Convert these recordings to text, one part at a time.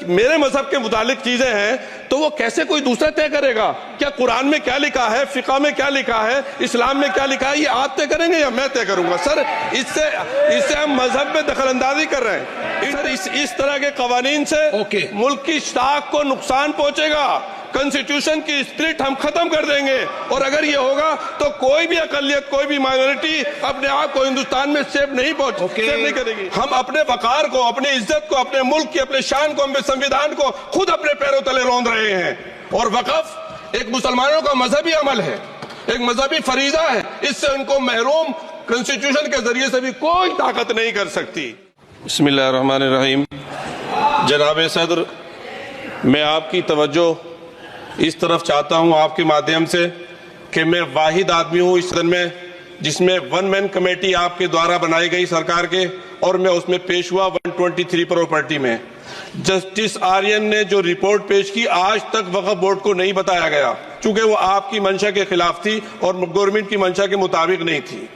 मेरे मजहब के मुतालिक चीजें हैं तो वो कैसे कोई दूसरा तय करेगा? क्या कुरान में क्या लिखा है, फिक़ा में क्या लिखा है, इस्लाम में क्या लिखा है, ये आप तय करेंगे या मैं तय करूंगा? सर इससे हम मजहब में दखलंदाजी कर रहे हैं। सर इस तरह के कवानीन से मुल्क की शाख को नुकसान पहुंचेगा। कॉन्स्टिट्यूशन की स्पिरिट हम खत्म कर देंगे और अगर ये होगा तो कोई भी अकलियत, कोई भी माइनॉरिटी अपने आप को हिंदुस्तान में सेफ नहीं करेगी। हम अपने वकार को, अपनी इज्जत को, अपने मुल्क की, अपने शान को, अपने संविधान को खुद अपने पैरों तले रौंद रहे हैं। और वक़्फ़ एक मुसलमानों का मजहबी अमल है, एक मजहबी फरीजा है। इससे उनको महरूम कॉन्स्टिट्यूशन के जरिए से भी कोई ताकत नहीं कर सकती। बिस्मिल्लाहिर्रहमानिर्रहीम। जनाब सदर, मैं आपकी तवज्जो इस तरफ चाहता हूं आपके माध्यम से कि मैं वाहिद आदमी हूं इस सदन में जिसमें वन मैन कमेटी आपके द्वारा बनाई गई सरकार के, और मैं उसमें पेश हुआ 123 प्रॉपर्टी में। जस्टिस आर्यन ने जो रिपोर्ट पेश की, आज तक वक्फ बोर्ड को नहीं बताया गया, चूंकि वो आपकी मंशा के खिलाफ थी और गवर्नमेंट की मंशा के मुताबिक नहीं थी।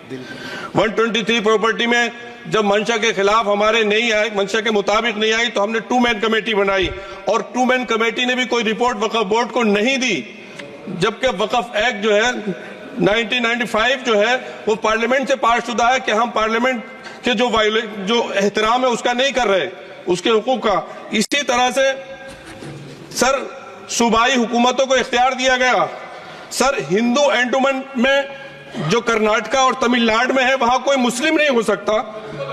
123 प्रॉपर्टी में जब मंशा के खिलाफ हमारे नहीं आई, मंशा के मुताबिक नहीं आई, तो हमने 2 मैन कमेटी बनाई और 2 मैन कमेटी ने भी कोई रिपोर्ट वक्फ बोर्ड को नहीं दी। जबकि वक्फ एक्ट जो है 1995 जो है वो पार्लियामेंट से पास शुदा है कि हम पार्लियामेंट के जो एहतराम है उसका नहीं कर रहे, उसके हुकूक का। इसी तरह से सर सूबाई हुकूमतों को इख्तियार दिया गया। सर हिंदू एंडोमेंट में जो कर्नाटका और तमिलनाडु में है वहां कोई मुस्लिम नहीं हो सकता,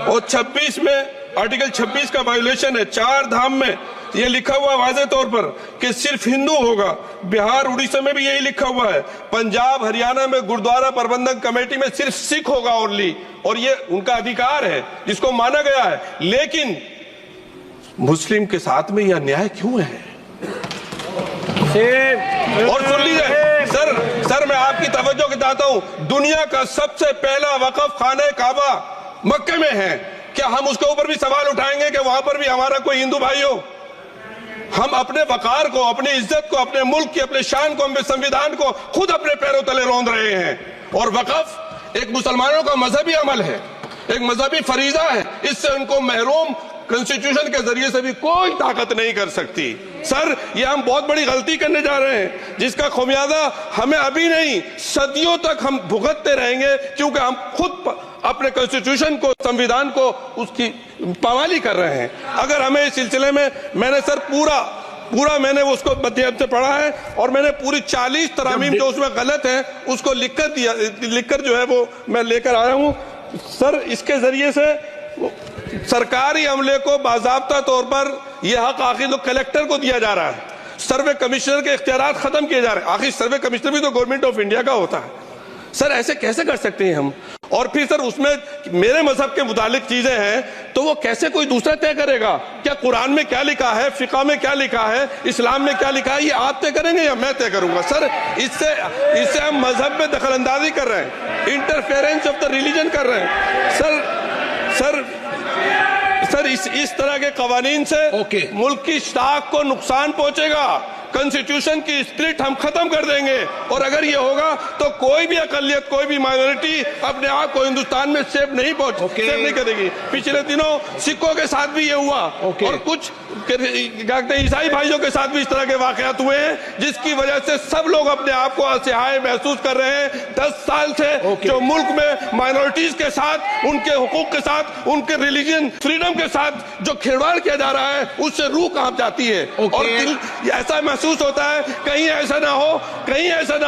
और 26 में आर्टिकल 26 का वायोलेशन है। 4 धाम में ये लिखा हुआ वाज़े तौर पर कि सिर्फ हिंदू होगा। बिहार उड़ीसा में भी यही लिखा हुआ है। पंजाब हरियाणा में गुरुद्वारा प्रबंधन कमेटी में सिर्फ सिख होगा ओनली, और ये उनका अधिकार है जिसको माना गया है। लेकिन मुस्लिम के साथ में यह अन्याय क्यों है? और सुन लीजिए सर मैं आपकी तवज्जो के चाहता हूं, दुनिया का सबसे पहला वक़्फ़ खाने काबा मक्के में है। क्या हम उसके ऊपर भी सवाल उठाएंगे कि वहां पर भी हमारा कोई हिंदू भाई हो? हम अपने वकार को, अपनी इज्जत को, अपने मुल्क की, अपने शान को, अपने संविधान को खुद अपने पैरों तले रौंद रहे हैं। और वक़्फ़ एक मुसलमानों का मजहबी अमल है, एक मजहबी फरीजा है। इससे उनको महरूम कॉन्स्टिट्यूशन के जरिए से भी कोई ताकत नहीं कर सकती। सर ये हम बहुत बड़ी गलती करने जा रहे हैं जिसका खुमियाजा हमें अभी नहीं, सदियों तक हम भुगतते रहेंगे, क्योंकि हम खुद अपने कॉन्स्टिट्यूशन को, संविधान को, उसकी पामाली कर रहे हैं। अगर हमें इस सिलसिले में, मैंने सर पूरा मैंने उसको मध्यम से पढ़ा है और मैंने पूरी 40 तरामीम जो उसमें गलत है उसको लिखकर जो है वो मैं लेकर आया हूं। सर इसके जरिए से सरकारी अमले को बाज़ाब्ता तौर पर यह हक आखिर तो कलेक्टर को दिया जा रहा है। सर्वे कमिश्नर के इख्तियारात खत्म किए जा रहे हैं। आखिर सर्वे कमिश्नर भी तो गवर्नमेंट ऑफ इंडिया का होता है। सर ऐसे कैसे कर सकते हैं हम? और फिर सर उसमें मेरे मजहब के मुतालिक चीजें हैं तो वो कैसे कोई दूसरा तय करेगा? क्या कुरान में क्या लिखा है, फिक़ा में क्या लिखा है, इस्लाम में क्या लिखा है, ये आप तय करेंगे या मैं तय करूंगा? सर इससे हम मजहब में दखलंदाजी कर रहे हैं, इंटरफेरेंस ऑफ द रिलीजन कर रहे हैं। सर इस तरह के कवानीन से मुल्क की शाख को नुकसान पहुंचेगा। कॉन्स्टिट्यूशन की स्पिरिट हम खत्म कर देंगे और अगर ये होगा तो कोई भी अकलियत, कोई भी माइनॉरिटी अपने आप को हिंदुस्तान में सेफ नहीं करेगी। पिछले दिनों सिखों के साथ भी ये हुआ और कुछ ईसाई भाइयों के साथ भी इस तरह के वाकयात हुए हैं, जिसकी वजह से सब लोग अपने आप को असहाय महसूस कर रहे हैं। 10 साल से जो मुल्क में माइनॉरिटीज के साथ, उनके हुकूक के साथ, उनके रिलीजन फ्रीडम के साथ जो खिलवाड़ किया जा रहा है, उससे रूह कांप जाती है और ऐसा महसूस होता है कहीं ऐसा ना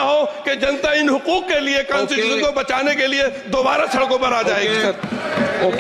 हो कि जनता इन हुकूक के लिए, कॉन्स्टिट्यूशन को बचाने के लिए दोबारा सड़कों पर आ जाएगी। सर